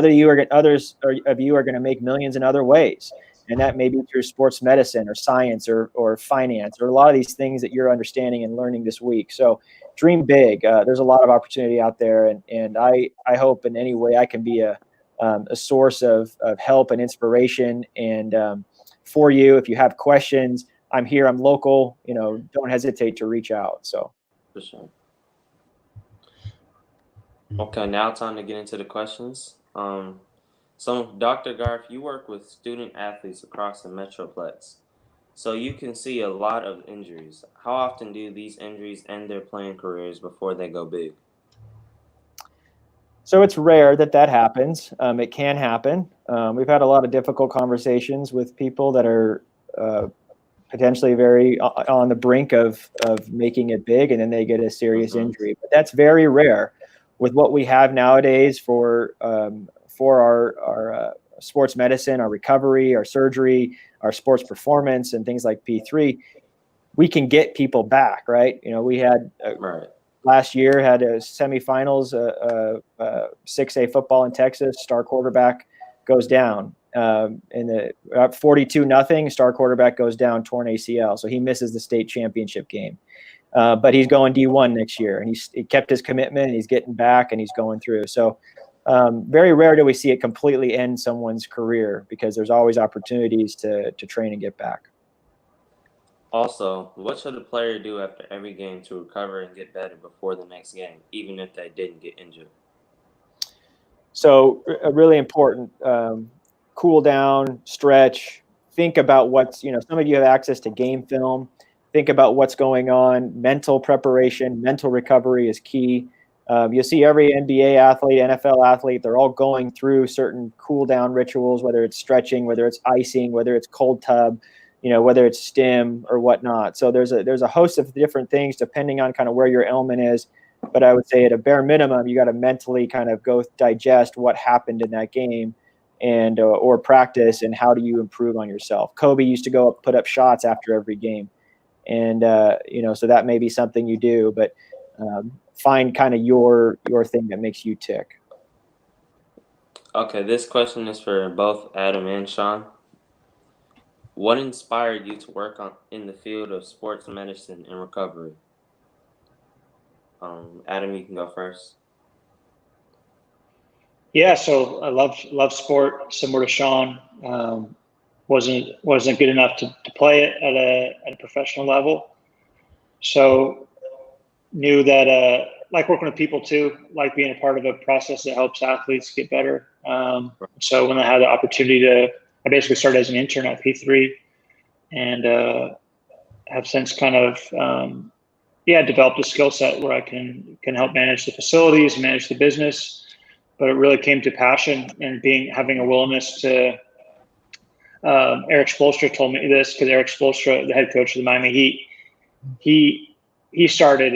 Speaker 4: others of you are going to make millions in other ways. And that may be through sports medicine or science or finance or a lot of these things that you're understanding and learning this week. So dream big. There's a lot of opportunity out there. And I hope in any way I can be a source of help and inspiration. And for you, if you have questions, I'm here. I'm local. Don't hesitate to reach out. So,
Speaker 2: for sure. Okay, now time to get into the questions. So, Dr. Garf, you work with student athletes across the Metroplex, so you can see a lot of injuries. How often do these injuries end their playing careers before they go big?
Speaker 4: So it's rare that happens. It can happen. We've had a lot of difficult conversations with people that are potentially very on the brink of making it big, and then they get a serious injury. But that's very rare. With what we have nowadays for our sports medicine, our recovery, our surgery, our sports performance, and things like P3, we can get people back, right? We had last year had a semifinals, 6A football in Texas. Star quarterback goes down in the 42-0. Star quarterback goes down, torn ACL, so he misses the state championship game. But he's going D1 next year, and he kept his commitment, and he's getting back, and he's going through. So very rare do we see it completely end someone's career, because there's always opportunities to train and get back.
Speaker 2: Also, what should a player do after every game to recover and get better before the next game, even if they didn't get injured?
Speaker 4: So really important, cool down, stretch, think about what's, some of you have access to game film. Think about what's going on. Mental preparation, mental recovery is key. You'll see every NBA athlete, NFL athlete, they're all going through certain cool down rituals, whether it's stretching, whether it's icing, whether it's cold tub, whether it's stim or whatnot. So there's a host of different things depending on kind of where your ailment is. But I would say at a bare minimum, you got to mentally kind of go digest what happened in that game and or practice, and how do you improve on yourself. Kobe used to go put up shots after every game. And, so that may be something you do, but find kind of your thing that makes you tick.
Speaker 2: Okay, this question is for both Adam and Sean. What inspired you to work in the field of sports medicine and recovery? Adam, you can go first.
Speaker 1: Yeah, so I love sport, similar to Sean. Wasn't good enough to play it at a professional level. So knew that like working with people too, like being a part of a process that helps athletes get better. So when I had the opportunity I basically started as an intern at P3, and have since kind of developed a skill set where I can help manage the facilities, manage the business. But it really came to passion and having a willingness to. Eric Spoelstra told me this, because Eric Spoelstra, the head coach of the Miami Heat, he started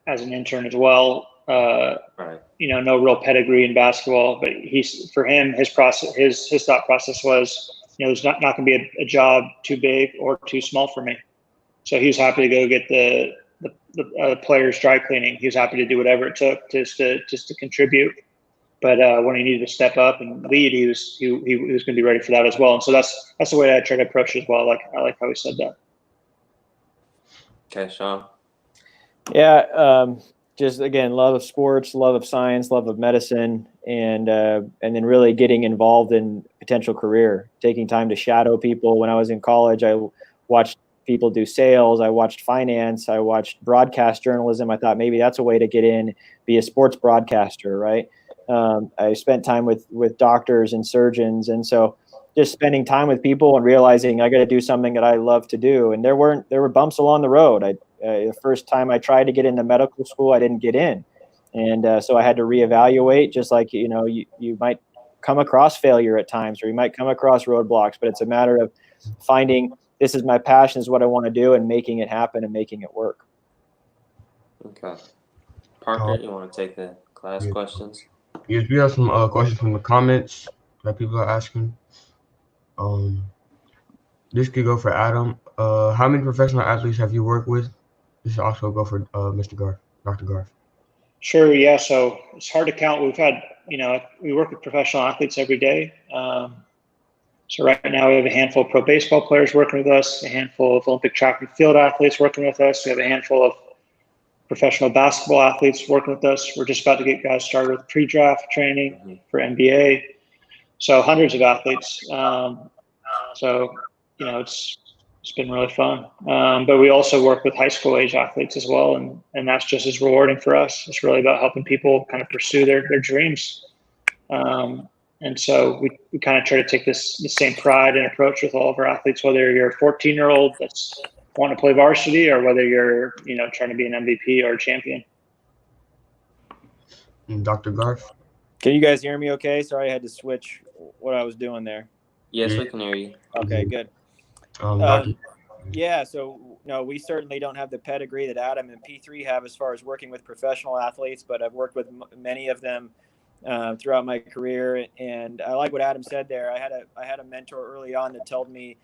Speaker 1: as an intern as well.
Speaker 2: Right.
Speaker 1: No real pedigree in basketball, but his thought process was, there's not going to be a job too big or too small for me. So he was happy to go get the players dry cleaning. He was happy to do whatever it took just to contribute. But when he needed to step up and lead, he was going to be ready for that as well. And so that's the way I try to approach it as well. I like how he said that.
Speaker 2: Okay, Sean.
Speaker 4: Yeah, just again, love of sports, love of science, love of medicine, and then really getting involved in potential career, taking time to shadow people. When I was in college, I watched people do sales. I watched finance. I watched broadcast journalism. I thought maybe that's a way to get in, be a sports broadcaster, right? I spent time with doctors and surgeons, and so just spending time with people and realizing I got to do something that I love to do. And there were bumps along the road. The first time I tried to get into medical school, I didn't get in, and so I had to reevaluate. Just like you might come across failure at times, or you might come across roadblocks, but it's a matter of finding, this is my passion, is what I want to do, and making it happen and making it work.
Speaker 2: Okay. Parker, you want to take the class questions?
Speaker 3: Yes, we have some questions from the comments that people are asking. This could go for Adam. How many professional athletes have you worked with? This should also go for Mr. Garth, Dr. Garth.
Speaker 1: Sure. Yeah. So it's hard to count. We've had, we work with professional athletes every day. So right now we have a handful of pro baseball players working with us, a handful of Olympic track and field athletes working with us. We have a handful of professional basketball athletes working with us. We're just about to get guys started with pre-draft training for NBA. So hundreds of athletes. So, it's been really fun. But we also work with high school age athletes as well. And that's just as rewarding for us. It's really about helping people kind of pursue their dreams. And so we kind of try to take the same pride and approach with all of our athletes, whether you're a 14-year-old that's want to play varsity, or whether you're, trying to be an MVP or a champion.
Speaker 3: Dr. Garth?
Speaker 4: Can you guys hear me okay? Sorry, I had to switch what I was doing there.
Speaker 2: Yes, we can hear you.
Speaker 4: Okay, good. Yeah, so no, we certainly don't have the pedigree that Adam and P3 have as far as working with professional athletes, but I've worked with many of them throughout my career. And I like what Adam said there. I had a mentor early on that told me,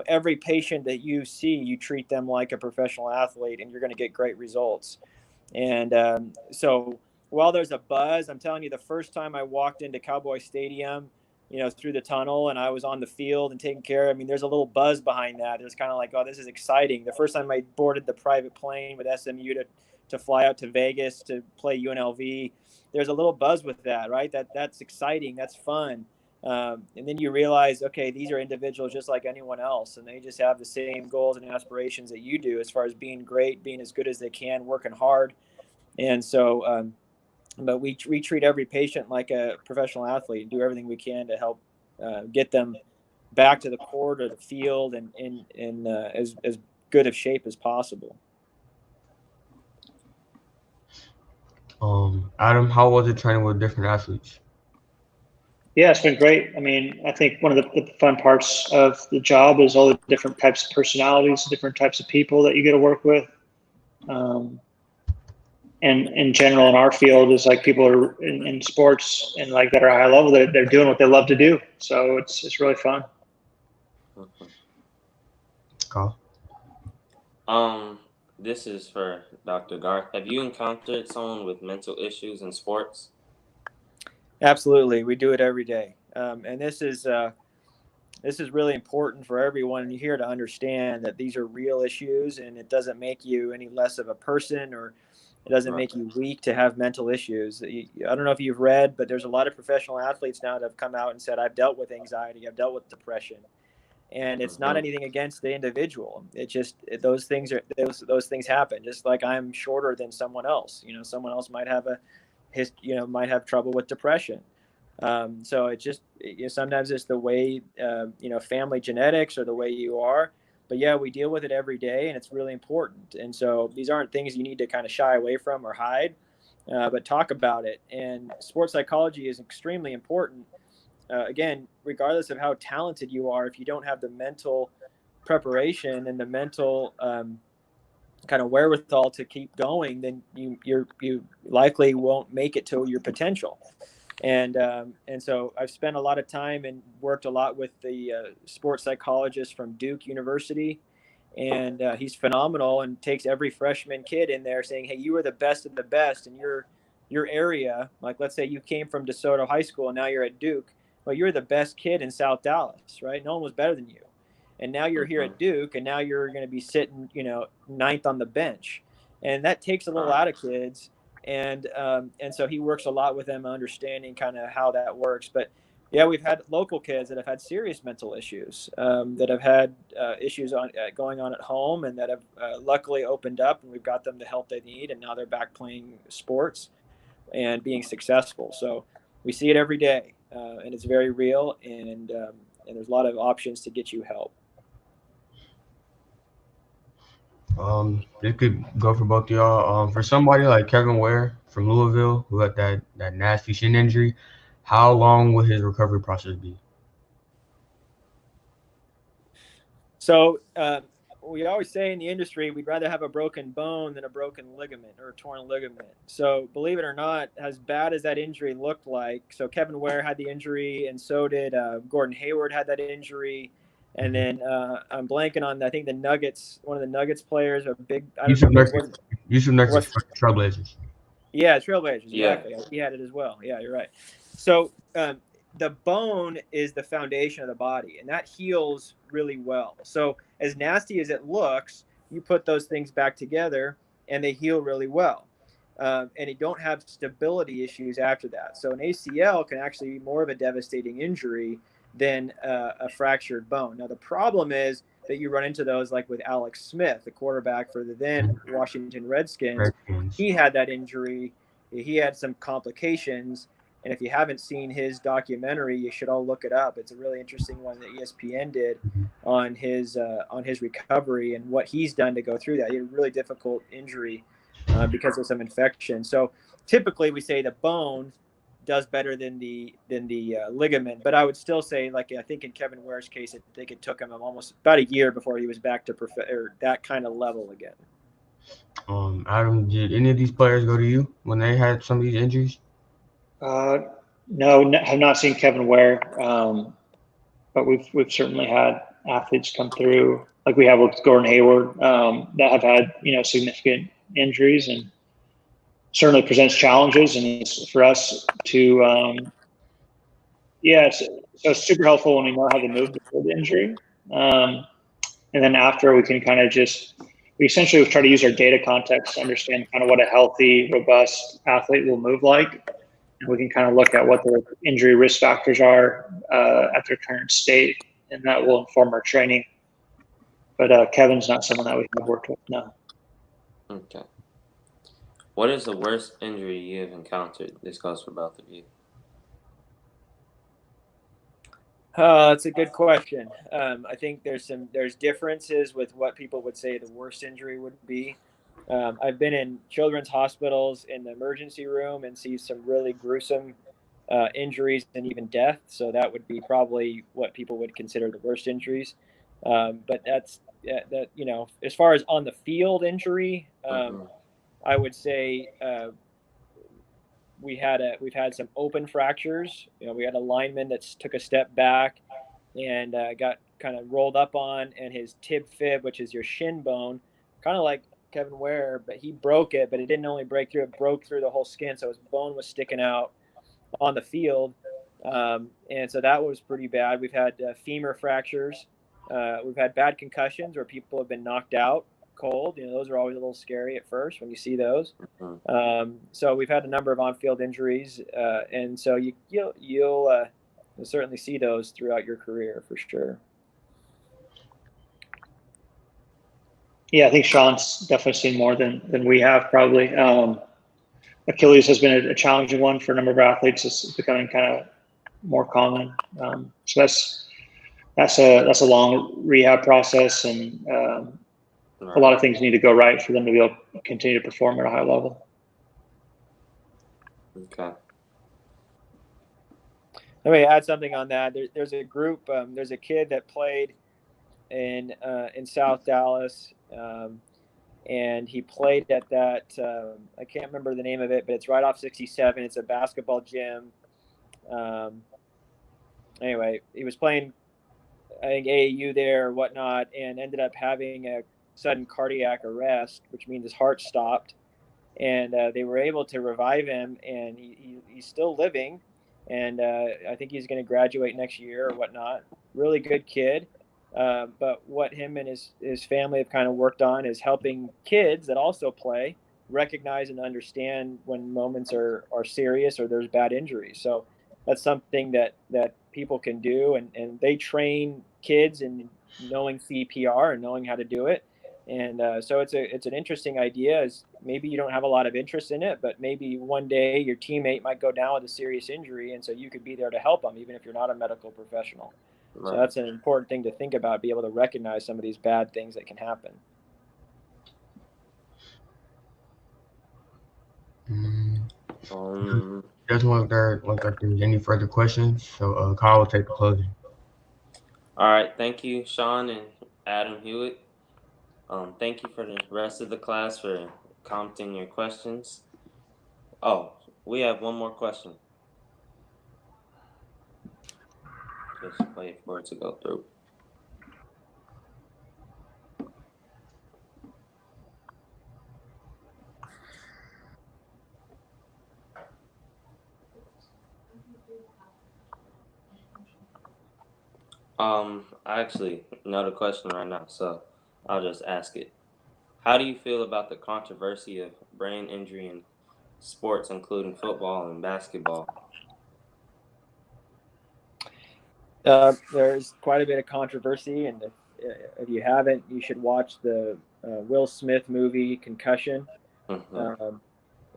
Speaker 4: every patient that you see, you treat them like a professional athlete, and you're going to get great results. And so while there's a buzz, I'm telling you, the first time I walked into Cowboy Stadium, through the tunnel, and I was on the field and taking care. I mean, there's a little buzz behind that. There's kind of like, oh, this is exciting. The first time I boarded the private plane with SMU to fly out to Vegas to play UNLV, there's a little buzz with that, right? That's exciting. That's fun. And then you realize, okay, these are individuals just like anyone else, and they just have the same goals and aspirations that you do as far as being great, being as good as they can, working hard. And so, but we treat every patient like a professional athlete and do everything we can to help get them back to the court or the field and in as good of shape as possible.
Speaker 3: Adam, how was it training with different athletes?
Speaker 1: Yeah, it's been great. I mean, I think one of the fun parts of the job is all the different types of personalities, different types of people that you get to work with. And in general, in our field, is like people are in sports and like that are high level. They're doing what they love to do. So it's really fun.
Speaker 3: Carl?
Speaker 2: This is for Dr. Garth. Have you encountered someone with mental issues in sports?
Speaker 4: Absolutely, we do it every day, and this is really important for everyone here to understand that these are real issues, and it doesn't make you any less of a person, or it doesn't make you weak to have mental issues. I don't know if you've read, but there's a lot of professional athletes now that have come out and said, I've dealt with anxiety, I've dealt with depression. And it's not anything against the individual. It just, those things happen. Just like I'm shorter than someone else. Someone else might have might have trouble with depression. So it just, sometimes it's the way, family genetics or the way you are. But yeah, we deal with it every day, and it's really important. And so these aren't things you need to kind of shy away from or hide, but talk about it. And sports psychology is extremely important. Again, regardless of how talented you are, if you don't have the mental preparation and the mental kind of wherewithal to keep going, then you likely won't make it to your potential. And so I've spent a lot of time and worked a lot with the sports psychologist from Duke University, and he's phenomenal and takes every freshman kid in there saying, hey, you are the best of the best in your area. Like, let's say you came from DeSoto High School and now you're at Duke. Well, you're the best kid in South Dallas, right? No one was better than you. And now you're here at Duke, and now you're going to be sitting, ninth on the bench. And that takes a little out of kids. and so he works a lot with them, understanding kind of how that works. But yeah, we've had local kids that have had serious mental issues, that have had issues going on at home, and that have luckily opened up, and we've got them the help they need, and now they're back playing sports and being successful. So we see it every day, and it's very real, and there's a lot of options to get you help.
Speaker 3: It could go for both of y'all. For somebody like Kevin Ware from Louisville who had that nasty shin injury, how long will his recovery process be?
Speaker 4: So we always say in the industry, we'd rather have a broken bone than a broken ligament or a torn ligament. So believe it or not, as bad as that injury looked like, so Kevin Ware had the injury, and so did Gordon Hayward had that injury. And then I'm blanking on, I think the Nuggets, one of the Nuggets players, a big, I don't know.
Speaker 3: Yusuf Nurkic, Trailblazers.
Speaker 4: Yeah, Trailblazers, exactly. Yeah. He had it as well. Yeah, you're right. So the bone is the foundation of the body, and that heals really well. So as nasty as it looks, you put those things back together, and they heal really well. And you don't have stability issues after that. So an ACL can actually be more of a devastating injury than a fractured bone. Now, the problem is that you run into those, like with Alex Smith, the quarterback for the then Washington Redskins. He had that injury. He had some complications. And if you haven't seen his documentary, you should all look it up. It's a really interesting one that ESPN did on his recovery and what he's done to go through that. He had a really difficult injury because of some infection. So typically we say the bone does better than the ligament, but I would still say, like I think in Kevin Ware's case, I think it took him almost about a year before he was back to that kind of level again.
Speaker 3: Adam, did any of these players go to you when they had some of these injuries?
Speaker 1: No, have not seen Kevin Ware, but we've certainly had athletes come through, like we have with Gordon Hayward, that have had significant injuries, and certainly presents challenges. And it's for us to it's super helpful when we know how to move before the injury, and then after we can kind of we essentially try to use our data context to understand kind of what a healthy, robust athlete will move like. And we can kind of look at what their injury risk factors are at their current state, and that will inform our training. But Kevin's not someone that we have worked with, no.
Speaker 2: Okay. What is the worst injury you have encountered? This goes for both of you.
Speaker 4: That's a good question. I think there's differences with what people would say the worst injury would be. I've been in children's hospitals in the emergency room and see some really gruesome injuries and even death. So that would be probably what people would consider the worst injuries. But that's that as far as on the field injury, I would say we've had some open fractures. We had a lineman that took a step back and got kind of rolled up on, and his tib fib, which is your shin bone, kind of like Kevin Ware, but he broke it, but it didn't only break through, it broke through the whole skin. So his bone was sticking out on the field. And so that was pretty bad. We've had femur fractures. We've had bad concussions where people have been knocked out cold. Those are always a little scary at first when you see those. So we've had a number of on-field injuries. And so you'll certainly see those throughout your career for sure.
Speaker 1: Yeah, I think Sean's definitely seen more than we have probably. Achilles has been a challenging one for a number of athletes. It's becoming kind of more common. So that's a long rehab process, and a lot of things need to go right for them to be able to continue to perform at a high level.
Speaker 2: Okay.
Speaker 4: Let me add something on that. There's a group. There's a kid that played in South Dallas, and he played at that. I can't remember the name of it, but it's right off 67. It's a basketball gym. Anyway, he was playing, I think, AAU there or whatnot, and ended up having a sudden cardiac arrest, which means his heart stopped. And they were able to revive him, and he's still living. And I think he's going to graduate next year or whatnot. Really good kid. But what him and his family have kind of worked on is helping kids that also play recognize and understand when moments are serious or there's bad injuries. So that's something that people can do, and they train kids in knowing CPR and knowing how to do it. And so it's an interesting idea. Is maybe you don't have a lot of interest in it, but maybe one day your teammate might go down with a serious injury, and so you could be there to help them, even if you're not a medical professional. Right. So that's an important thing to think about. Be able to recognize some of these bad things that can happen.
Speaker 3: There's one there. Look like there's any further questions. So Kyle will take the closing.
Speaker 2: All right, thank you, Sean and Adam Hewitt. Thank you for the rest of the class for commenting your questions. Oh, we have one more question. Just wait for it to go through. I actually know the question right now, so I'll just ask it. How do you feel about the controversy of brain injury in sports, including football and basketball?
Speaker 4: There's quite a bit of controversy, and if you haven't, you should watch the Will Smith movie Concussion. Mm-hmm.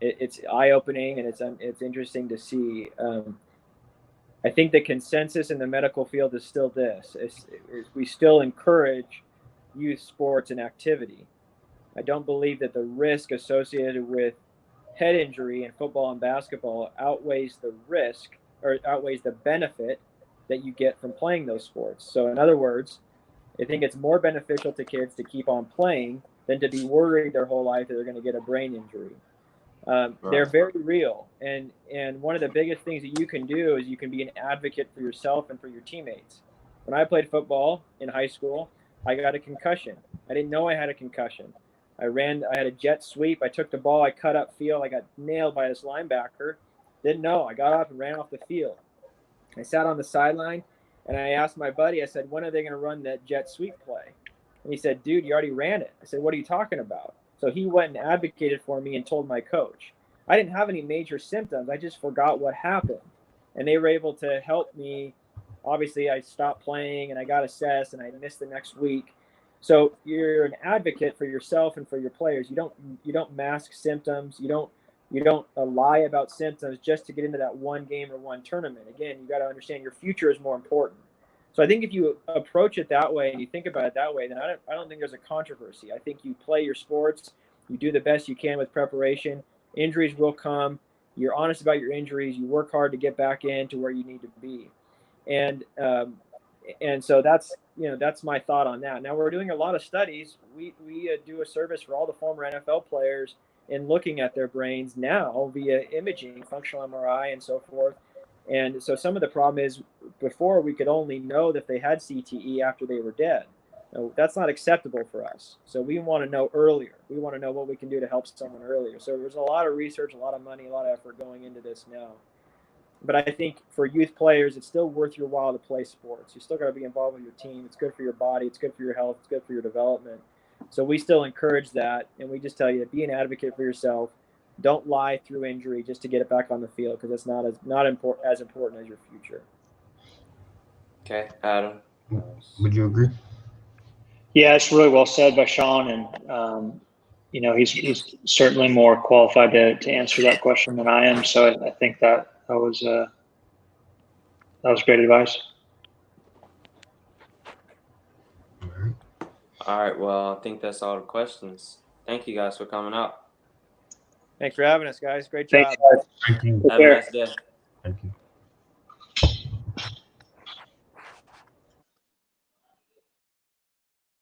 Speaker 4: It's eye-opening, and it's interesting to see. I think the consensus in the medical field is still this: we still encourage youth sports and activity. I don't believe that the risk associated with head injury in football and basketball outweighs the risk or outweighs the benefit that you get from playing those sports. So in other words, I think it's more beneficial to kids to keep on playing than to be worried their whole life that they're going to get a brain injury. Right. They're very real. And one of the biggest things that you can do is you can be an advocate for yourself and for your teammates. When I played football in high school, I got a concussion. I didn't know I had a concussion. I had a jet sweep. I took the ball. I cut up field. I got nailed by this linebacker. Didn't know. I got up and ran off the field. I sat on the sideline, and I asked my buddy, I said, when are they going to run that jet sweep play? And he said, dude, you already ran it. I said, what are you talking about? So he went and advocated for me and told my coach. I didn't have any major symptoms. I just forgot what happened. And they were able to help me. Obviously, I stopped playing, and I got assessed, and I missed the next week. So you're an advocate for yourself and for your players. You don't mask symptoms. You don't lie about symptoms just to get into that one game or one tournament. Again, you got to understand your future is more important. So I think if you approach it that way and you think about it that way, then I don't think there's a controversy. I think you play your sports, you do the best you can with preparation. Injuries will come. You're honest about your injuries. You work hard to get back into where you need to be. And so that's my thought on that. Now we're doing a lot of studies. We do a service for all the former NFL players in looking at their brains now via imaging, functional MRI, and so forth. And so some of the problem is before we could only know that they had CTE after they were dead. Now, that's not acceptable for us. So we want to know earlier. We want to know what we can do to help someone earlier. So there's a lot of research, a lot of money, a lot of effort going into this now. But I think for youth players, it's still worth your while to play sports. You still got to be involved with your team. It's good for your body. It's good for your health. It's good for your development. So we still encourage that. And we just tell you to be an advocate for yourself. Don't lie through injury just to get it back on the field, because it's not as important as your future.
Speaker 2: Okay, Adam.
Speaker 3: Would you agree?
Speaker 1: Yeah, it's really well said by Sean, and he's certainly more qualified to answer that question than I am. So I think that was great advice.
Speaker 2: All right. Well, I think that's all the questions. Thank you guys for coming out.
Speaker 4: Thanks for having us, guys. Great job.
Speaker 1: Thanks, guys.
Speaker 3: Thank you.
Speaker 2: Have a nice day.